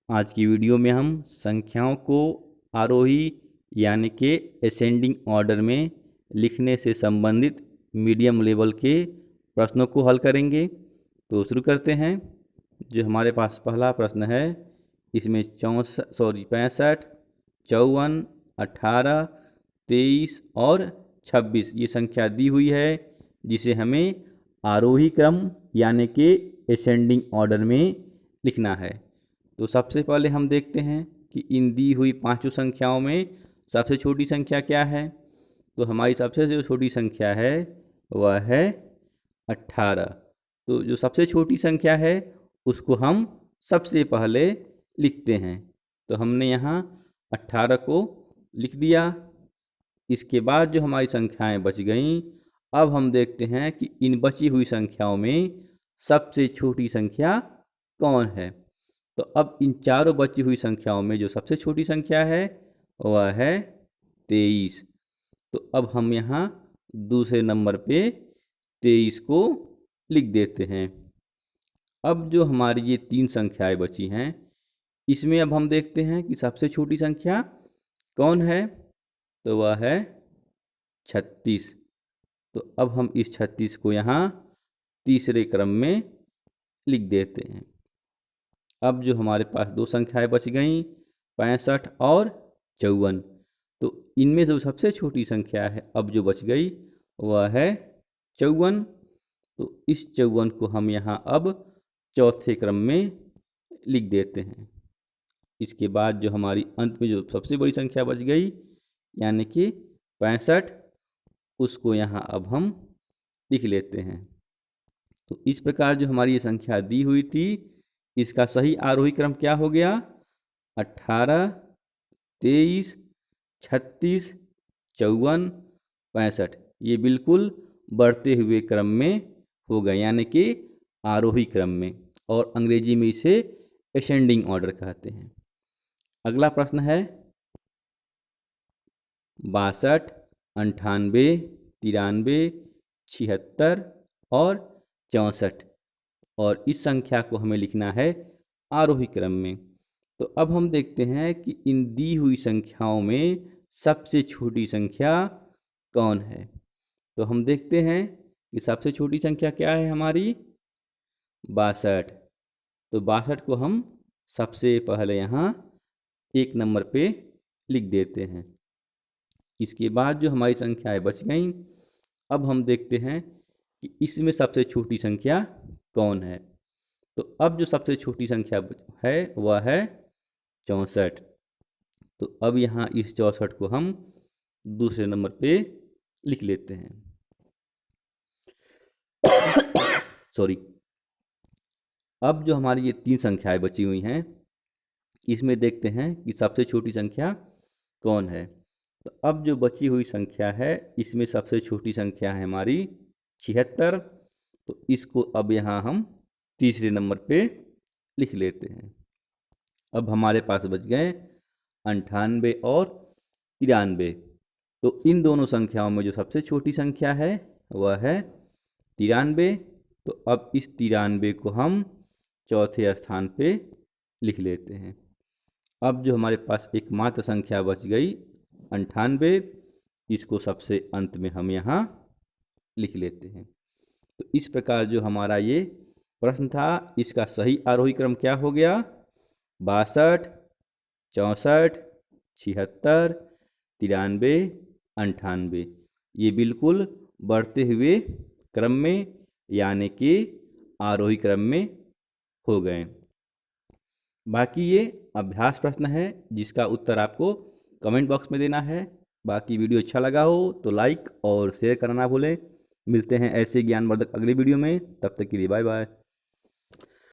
आज की वीडियो में हम संख्याओं को आरोही यानी कि असेंडिंग ऑर्डर में लिखने से संबंधित मीडियम लेवल के प्रश्नों को हल करेंगे। तो शुरू करते हैं। जो हमारे पास पहला प्रश्न है, इसमें 65, 54, 18, 23 और 26 ये संख्या दी हुई है, जिसे हमें आरोही क्रम यानी कि असेंडिंग ऑर्डर में लिखना है। तो सबसे पहले हम देखते हैं कि इन दी हुई पांचों संख्याओं में सबसे छोटी संख्या क्या है। तो हमारी सबसे जो छोटी संख्या है वह है 18। तो जो सबसे छोटी संख्या है उसको हम सबसे पहले लिखते हैं। तो हमने यहाँ 18 को लिख दिया। इसके बाद जो हमारी संख्याएं बच गईं, अब हम देखते हैं कि इन बची हुई संख्याओं में सबसे छोटी संख्या कौन है। तो अब इन चारों बची हुई संख्याओं में जो सबसे छोटी संख्या है वह है 23। तो अब हम यहाँ दूसरे नंबर पे 23 को लिख देते हैं। अब जो हमारी ये तीन संख्याएं बची हैं, इसमें अब हम देखते हैं कि सबसे छोटी संख्या कौन है। तो वह है 36। तो अब हम इस 36 को यहाँ तीसरे क्रम में लिख देते हैं। अब जो हमारे पास दो संख्याएं बच गईं, 65 और 54। तो इनमें जो सबसे छोटी संख्या है अब जो बच गई वह है 54। तो इस 54 को हम यहाँ अब चौथे क्रम में लिख देते हैं। इसके बाद जो हमारी अंत में जो सबसे बड़ी संख्या बच गई यानी कि 65, उसको यहाँ अब हम लिख लेते हैं। तो इस प्रकार जो हमारी ये संख्या दी हुई थी, इसका सही आरोही क्रम क्या हो गया? 18, 23, 36, 54, 65। ये बिल्कुल बढ़ते हुए क्रम में हो गए, यानी कि आरोही क्रम में, और अंग्रेजी में इसे असेंडिंग ऑर्डर कहते हैं। अगला प्रश्न है 62, 98, 93, 76 और 64, और इस संख्या को हमें लिखना है आरोही क्रम में। तो अब हम देखते हैं कि इन दी हुई संख्याओं में सबसे छोटी संख्या कौन है। तो हम देखते हैं कि सबसे छोटी संख्या क्या है हमारी? 62। तो 62 को हम सबसे पहले यहाँ एक नंबर पे लिख देते हैं। इसके बाद जो हमारी संख्याएं बच गईं, अब हम देखते हैं कि इसमें सबसे छोटी संख्या कौन है। तो अब जो सबसे छोटी संख्या है वह है 64। तो अब यहाँ इस 64 को हम दूसरे नंबर पे लिख लेते हैं। सॉरी। अब जो हमारी ये तीन संख्याएं बची हुई हैं, इसमें देखते हैं कि सबसे छोटी संख्या कौन है। तो अब जो बची हुई संख्या है, इसमें सबसे छोटी संख्या है हमारी 76। तो इसको अब यहाँ हम तीसरे नंबर पे लिख लेते हैं। अब हमारे पास बच गए 98 और 93। तो इन दोनों संख्याओं में जो सबसे छोटी संख्या है वह है 93। तो अब इस 93 को हम चौथे स्थान पे लिख लेते हैं। अब जो हमारे पास एकमात्र संख्या बच गई 98, इसको सबसे अंत में हम यहाँ लिख लेते हैं। तो इस प्रकार जो हमारा ये प्रश्न था, इसका सही आरोही क्रम क्या हो गया? 62, 64, 76, 93, 98। ये बिल्कुल बढ़ते हुए क्रम में, यानी कि आरोही क्रम में हो गए। बाकी ये अभ्यास प्रश्न है, जिसका उत्तर आपको कमेंट बॉक्स में देना है। बाकी वीडियो अच्छा लगा हो तो लाइक और शेयर करना ना भूलें। मिलते हैं ऐसे ज्ञानवर्धक अगले वीडियो में। तब तक के लिए बाय बाय।